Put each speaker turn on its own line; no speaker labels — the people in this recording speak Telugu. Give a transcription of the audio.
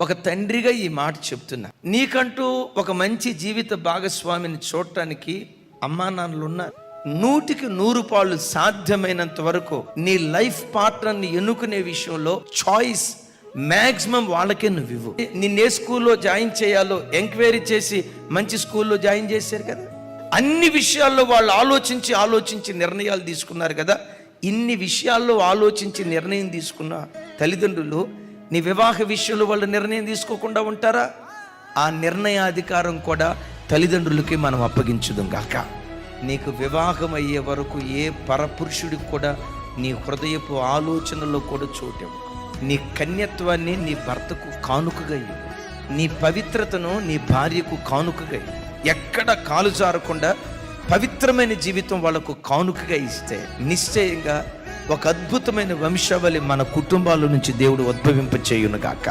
ఒక తండ్రిగా ఈ మాట చెప్తున్నా. నీకంటూ ఒక మంచి జీవిత భాగస్వామిని చూడటానికి అమ్మా నాన్నలు ఉన్నారు. 100% సాధ్యమైనంత వరకు నీ లైఫ్ పార్ట్నర్ని ఎన్నుకునే విషయంలో చాయిస్ మ్యాక్సిమం వాళ్ళకే నువ్వు ఇవ్వు. నిన్నే స్కూల్లో జాయిన్ చేయాలో ఎంక్వైరీ చేసి మంచి స్కూల్లో జాయిన్ చేశారు కదా. అన్ని విషయాల్లో వాళ్ళు ఆలోచించి నిర్ణయాలు తీసుకున్నారు కదా. ఇన్ని విషయాల్లో ఆలోచించి నిర్ణయం తీసుకున్న తల్లిదండ్రులు నీ వివాహ విషయంలో వాళ్ళు నిర్ణయం తీసుకోకుండా ఉంటారా? ఆ నిర్ణయాధికారం కూడా తల్లిదండ్రులకి మనం అప్పగించుదాం గాక. నీకు వివాహం అయ్యే వరకు ఏ పరపురుషుడికి కూడా నీ హృదయపు ఆలోచనలో కూడా చోటు. నీ కన్యత్వాన్ని నీ భర్తకు కానుకగా ఇవ్వు. నీ పవిత్రతను నీ భార్యకు కానుకగా ఇవ్వు. ఎక్కడ కాలు జారకుండా పవిత్రమైన జీవితం వాళ్ళకు కానుకగా ఇస్తే నిశ్చయంగా ఒక అద్భుతమైన వంశావళి మన కుటుంబాల నుంచి దేవుడు ఉద్భవింప చేయును గాక.